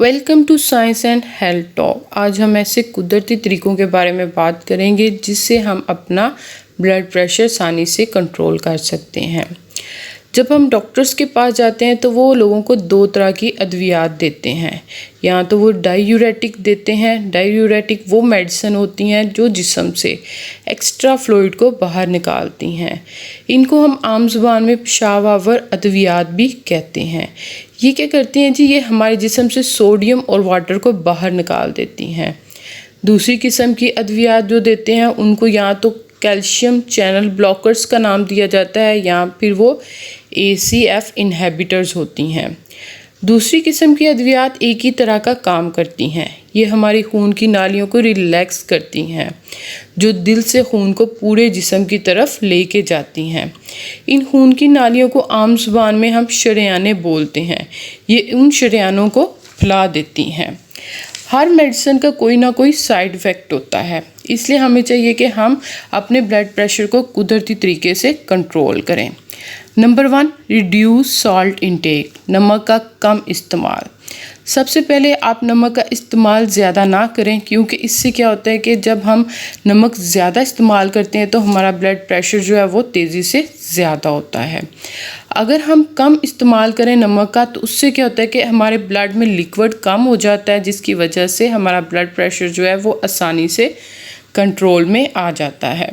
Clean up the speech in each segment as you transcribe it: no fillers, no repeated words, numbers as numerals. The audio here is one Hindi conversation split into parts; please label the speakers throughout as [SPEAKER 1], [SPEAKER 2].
[SPEAKER 1] Welcome to science and health talk. आज हम ऐसे कुदरती तरीकों के बारे में बात करेंगे जिससे हम अपना ब्लड प्रेशर आसानी से कंट्रोल कर सकते हैं। जब हम डॉक्टर्स के पास जाते हैं तो वो लोगों को दो तरह की अद्वियात देते हैं। या तो वो डायूरेटिक देते हैं। डायूरेटिक वो मेडिसिन होती हैं जो जिस्म से एक्स्ट्रा फ्लूइड को बाहर निकालती हैं। इनको हम आम ज़ुबान में पेशाब आवर अद्वियात भी कहते हैं। ये क्या करती हैं जी, ये हमारे जिस्म से सोडियम और वाटर को बाहर निकाल देती हैं। दूसरी किस्म की अद्वियात जो देते हैं उनको या तो कैल्शियम चैनल ब्लॉकर्स का नाम दिया जाता है या फिर वो ACF इनहिबिटर्स होती हैं। दूसरी किस्म की अद्वियात एक ही तरह का काम करती हैं। ये हमारी खून की नालियों को रिलैक्स करती हैं, जो दिल से खून को पूरे जिस्म की तरफ लेके जाती हैं। इन खून की नालियों को आम ज़ुबान में हम शरेयाने बोलते हैं। ये उन शरेयानों को फैला देती हैं। हर मेडिसिन का कोई ना कोई साइड इफ़ेक्ट होता है, इसलिए हमें चाहिए कि हम अपने ब्लड प्रेशर को कुदरती तरीके से कंट्रोल करें। नंबर 1, रिड्यूस सॉल्ट इंटेक, नमक का कम इस्तेमाल। सबसे पहले आप नमक का इस्तेमाल ज़्यादा ना करें, क्योंकि इससे क्या होता है कि जब हम नमक ज़्यादा इस्तेमाल करते हैं तो हमारा ब्लड प्रेशर जो है वो तेज़ी से ज़्यादा होता है। अगर हम कम इस्तेमाल करें नमक का तो उससे क्या होता है कि हमारे ब्लड में लिक्विड कम हो जाता है, जिसकी वजह से हमारा ब्लड प्रेशर जो है वो आसानी से कंट्रोल में आ जाता है।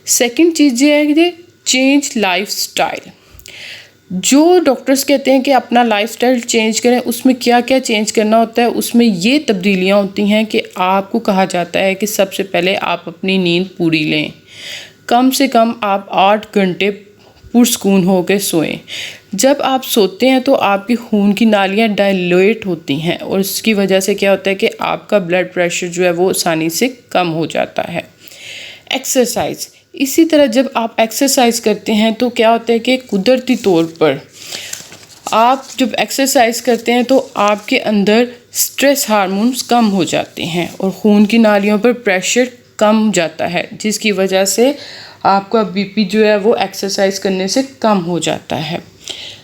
[SPEAKER 1] सेकंड चीज़ ये है कि चेंज लाइफस्टाइल। जो डॉक्टर्स कहते हैं कि अपना लाइफस्टाइल चेंज करें, उसमें क्या क्या चेंज करना होता है, उसमें ये तब्दीलियाँ होती हैं कि आपको कहा जाता है कि सबसे पहले आप अपनी नींद पूरी लें। कम से कम आप 8 घंटे पुरसकून होकर सोएं। जब आप सोते हैं तो आपकी खून की नालियाँ डायलेट होती हैं और इसकी वजह से क्या होता है कि आपका ब्लड प्रेशर जो है वो आसानी से कम हो जाता है। एक्सरसाइज। इसी तरह जब आप एक्सरसाइज करते हैं तो क्या होता है कि कुदरती तौर पर आप जब एक्सरसाइज करते हैं तो आपके अंदर स्ट्रेस हार्मोन्स कम हो जाते हैं और खून की नालियों पर प्रेशर कम जाता है, जिसकी वजह से आपका BP जो है वो एक्सरसाइज करने से कम हो जाता है।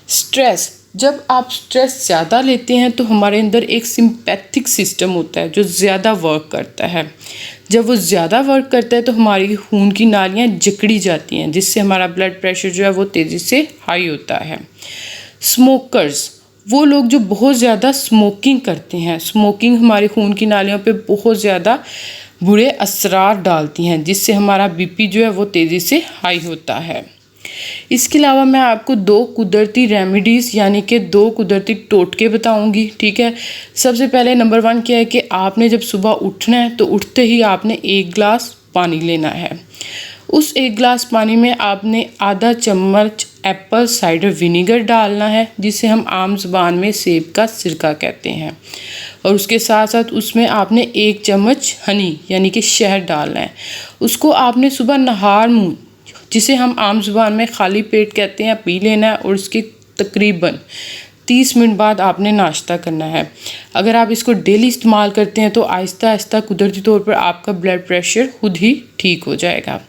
[SPEAKER 1] स्ट्रेस। जब आप स्ट्रेस ज़्यादा लेते हैं तो हमारे अंदर एक सिंपैथिक सिस्टम होता है जो ज़्यादा वर्क करता है। जब वो ज़्यादा वर्क करता है तो हमारी खून की नालियाँ जकड़ी जाती हैं, जिससे हमारा ब्लड प्रेशर जो है वो तेज़ी से हाई होता है। स्मोकर्स, वो लोग जो बहुत ज़्यादा स्मोकिंग करते हैं। स्मोकिंग हमारी खून की नालियों पे बहुत ज़्यादा बुरे असरार डालती हैं, जिससे हमारा BP जो है वो तेज़ी से हाई होता है। इसके अलावा मैं आपको 2 कुदरती रेमेडीज़ यानी कि 2 कुदरती टोटके बताऊंगी, ठीक है। सबसे पहले नंबर 1 क्या है कि आपने जब सुबह उठना है तो उठते ही आपने 1 गिलास पानी लेना है। उस 1 गिलास पानी में आपने आधा चम्मच एप्पल साइडर विनीगर डालना है, जिसे हम आम ज़ुबान में सेब का सिरका कहते हैं। और उसके साथ साथ उसमें आपने 1 चम्मच हनी यानी कि शहद डालना है। उसको आपने सुबह नहार मुँह, जिसे हम आम ज़ुबान में खाली पेट कहते हैं, पी लेना है और उसके तकरीबन 30 मिनट बाद आपने नाश्ता करना है। अगर आप इसको डेली इस्तेमाल करते हैं तो आहिस्ता आहिस्ता कुदरती तौर पर आपका ब्लड प्रेशर खुद ही ठीक हो जाएगा।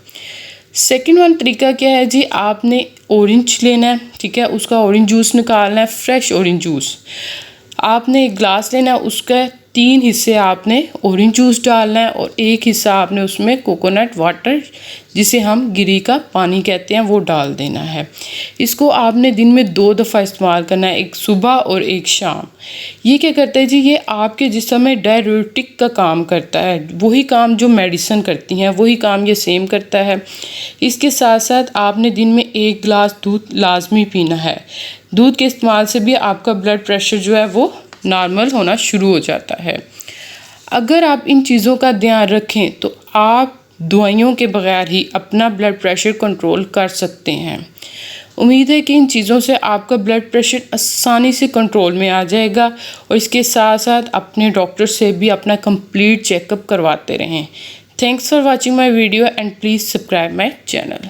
[SPEAKER 1] सेकंड वन तरीका क्या है जी, आपने ऑरेंज लेना है, ठीक है। उसका ऑरेंज जूस निकालना है, फ्रेश ऑरेंज जूस। आपने 1 गिलास लेना है, उसका 3 हिस्से आपने ऑरेंज जूस डालना है और 1 हिस्सा आपने उसमें कोकोनट वाटर, जिसे हम गिरी का पानी कहते हैं, वो डाल देना है। इसको आपने दिन में 2 दफ़ा इस्तेमाल करना है, एक सुबह और एक शाम। ये क्या करता है जी, ये आपके जिस्म में डाययूरेटिक का काम करता है। वही काम जो मेडिसिन करती हैं वही काम ये सेम करता है। इसके साथ साथ आपने दिन में 1 गिलास दूध लाजमी पीना है। दूध के इस्तेमाल से भी आपका ब्लड प्रेशर जो है वो नॉर्मल होना शुरू हो जाता है। अगर आप इन चीज़ों का ध्यान रखें तो आप दवाइयों के बगैर ही अपना ब्लड प्रेशर कंट्रोल कर सकते हैं। उम्मीद है कि इन चीज़ों से आपका ब्लड प्रेशर आसानी से कंट्रोल में आ जाएगा और इसके साथ साथ अपने डॉक्टर से भी अपना कंप्लीट चेकअप करवाते रहें। Thanks for watching my video and please subscribe my channel.